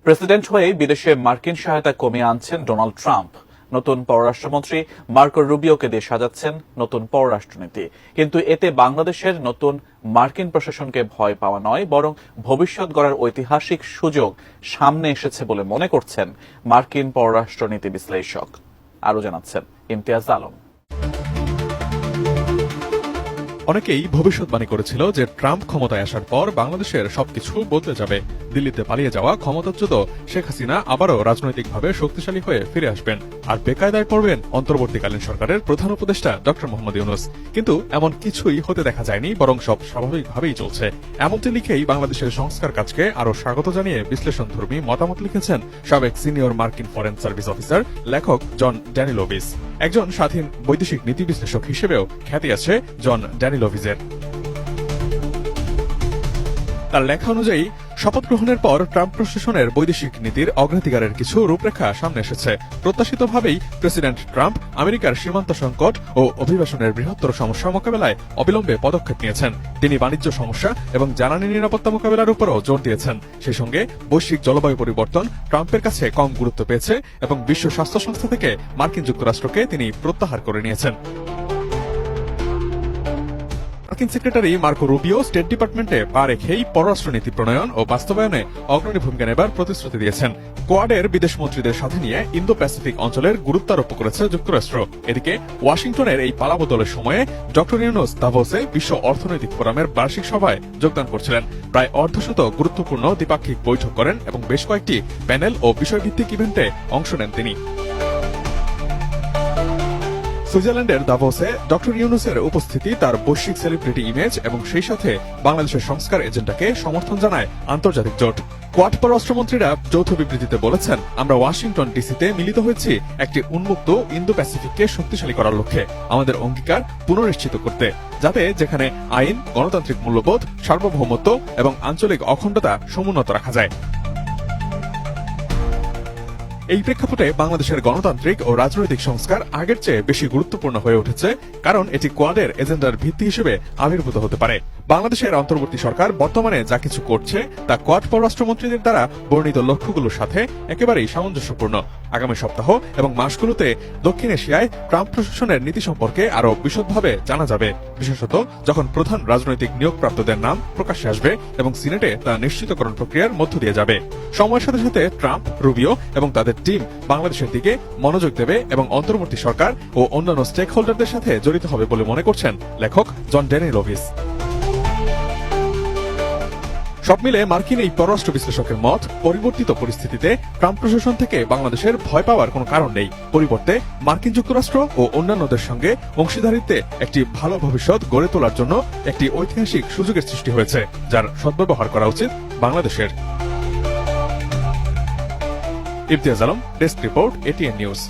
President হয়ে বিদেশে মার্কিন সহায়তা কমিয়ে আনছেন ডোনাল্ড ট্রাম্প। নতুন পররাষ্ট্রমন্ত্রী মার্কো রুবিওকে দিয়ে সাজাচ্ছেন নতুন পররাষ্ট্রনীতি। কিন্তু এতে বাংলাদেশের নতুন মার্কিন প্রশাসনকে ভয় পাওয়া নয়, বরং ভবিষ্যৎ গড়ার ঐতিহাসিক সুযোগ সামনে এসেছে বলে মনে করছেন মার্কিন পররাষ্ট্রনীতি বিশ্লেষক। আরও জানাচ্ছেন ইমতিয়াজ আলম। অনেকেই ভবিষ্যৎবাণী করেছিল যে ট্রাম্প ক্ষমতায় আসার পর বাংলাদেশের সবকিছু বদলে যাবে। দিল্লিতে পালিয়ে যাওয়া ক্ষমতাচ্যুত শেখ হাসিনা আবারও রাজনৈতিকভাবে শক্তিশালী হয়ে ফিরে আসবেন আর বেকায়দায় পড়বেন অন্তর্বর্তীকালীন সরকারের প্রধান উপদেষ্টা ডক্টর মোহাম্মদ ইউনূস। কিন্তু এমন কিছুই হতে দেখা যায়নি, বরং সব স্বাভাবিকভাবেই চলছে। এমনটি লিখেই বাংলাদেশের সংস্কার কাজকে আরও স্বাগত জানিয়ে বিশ্লেষণধর্মী মতামত লিখেছেন সাবেক সিনিয়র মার্কিন ফরেন সার্ভিস অফিসার লেখক জন ড্যানিলোভিস। একজন স্বাধীন বৈদেশিক নীতি বিশ্লেষক হিসেবেও খ্যাতি আছে জন ড্যানিলোভিসের। তার লেখা অনুযায়ী শপথ গ্রহণের পর ট্রাম্প প্রশাসনের বৈদেশিক নীতির অগ্রাধিকারের কিছু রূপরেখা সামনে এসেছে। প্রত্যাশিতভাবেই প্রেসিডেন্ট ট্রাম্প আমেরিকার সীমান্ত সংকট ও অভিবাসনের বৃহত্তর সমস্যা মোকাবেলায় অবিলম্বে পদক্ষেপ নিয়েছেন। তিনি বাণিজ্য সমস্যা এবং জ্বালানি নিরাপত্তা মোকাবেলার উপরও জোর দিয়েছেন। সেই সঙ্গে বৈশ্বিক জলবায়ু পরিবর্তন ট্রাম্পের কাছে কম গুরুত্ব পেয়েছে এবং বিশ্ব স্বাস্থ্য সংস্থা থেকে মার্কিন যুক্তরাষ্ট্রকে তিনি প্রত্যাহার করে নিয়েছেন। মার্কিন সেক্রেটারি মার্কো রুবিও স্টেট ডিপার্টমেন্টে পা রেখেই পররাষ্ট্রনীতি প্রণয়ন ও বাস্তবায়নে অগ্রণী ভূমিকা নেবার প্রতিশ্রুতি দিয়েছেন। কোয়াডের বিদেশ মন্ত্রীদের সাথে নিয়ে ইন্দো প্যাসিফিক অঞ্চলের গুরুত্ব আরোপ করেছে যুক্তরাষ্ট্র। এদিকে ওয়াশিংটনের এই পালাবদলের সময়ে ডক্টর ইউনূস দাভোসে বিশ্ব অর্থনৈতিক ফোরামের বার্ষিক সভায় যোগদান করছিলেন। প্রায় অর্ধশত গুরুত্বপূর্ণ দ্বিপাক্ষিক বৈঠক করেন এবং বেশ কয়েকটি প্যানেল ও বিষয়ভিত্তিক ইভেন্টে অংশ নেন তিনি। সুইজারল্যান্ডের দাভোসে ডক্টর ইউনূসের উপস্থিতি তার বৈশ্বিক সেলিব্রিটি ইমেজ এবং সেই সাথে বাংলাদেশের সংস্কার এজেন্ডাকে সমর্থন জানায় আন্তর্জাতিক জোট। কোয়াড পররাষ্ট্রমন্ত্রীরা যৌথ বিবৃতিতে বলেছেন, আমরা ওয়াশিংটন ডিসিতে মিলিত হয়েছি একটি উন্মুক্ত ইন্দো প্যাসিফিককে শক্তিশালী করার লক্ষ্যে, আমাদের অঙ্গীকার পুনর্নিশ্চিত করতে, যাতে যেখানে আইন, গণতান্ত্রিক মূল্যবোধ, সার্বভৌমত্ব এবং আঞ্চলিক অখণ্ডতা সমুন্নত রাখা যায়। এই প্রেক্ষাপটে বাংলাদেশের গণতান্ত্রিক ও রাজনৈতিক সংস্কার আগের চেয়ে বেশি গুরুত্বপূর্ণ হয়ে উঠেছে, কারণ এটি কোয়াডের এজেন্ডার ভিত্তি হিসেবে আবির্ভূত হতে পারে। বাংলাদেশের অন্তর্বর্তী সরকার বর্তমানে যা কিছু করছে তা কোয়াড পররাষ্ট্রমন্ত্রীদের দ্বারা বর্ণিত লক্ষ্যগুলোর সাথে একেবারেই সামঞ্জস্যপূর্ণ। আগামী সপ্তাহ এবং মাসগুলোতে দক্ষিণ এশিয়ায় ট্রাম্প প্রশাসনের নীতি সম্পর্কে আরও বিশদভাবে জানা যাবে, বিশেষত যখন প্রধান রাজনৈতিক নিয়োগপ্রাপ্তদের নাম প্রকাশ্যে আসবে এবং সিনেটে তা নিশ্চিতকরণ প্রক্রিয়ার মধ্য দিয়ে যাবে। সময়ের সাথে সাথে ট্রাম্প, রুবিও এবং তাদের টিম বাংলাদেশের দিকে মনোযোগ দেবে এবং অন্তর্বর্তী সরকার ও অন্যান্য স্টেক হোল্ডারদের সাথে জড়িত হবে বলে মনে করছেন লেখক জন ড্যানিলোভিস। সব মিলে মার্কিন এই পররাষ্ট্র বিশ্লেষকের মত, পরিবর্তিত পরিস্থিতিতে ট্রাম্প প্রশাসন থেকে বাংলাদেশের ভয় পাওয়ার কোনো কারণ নেই। পরিবর্তে মার্কিন যুক্তরাষ্ট্র ও অন্যান্যদের সঙ্গে অংশীদারিত্বে একটি ভালো ভবিষ্যৎ গড়ে তোলার জন্য একটি ঐতিহাসিক সুযোগের সৃষ্টি হয়েছে, যার সদ্ব্যবহার করা উচিত বাংলাদেশের। Imtiaz Alam, desk report, ATN news.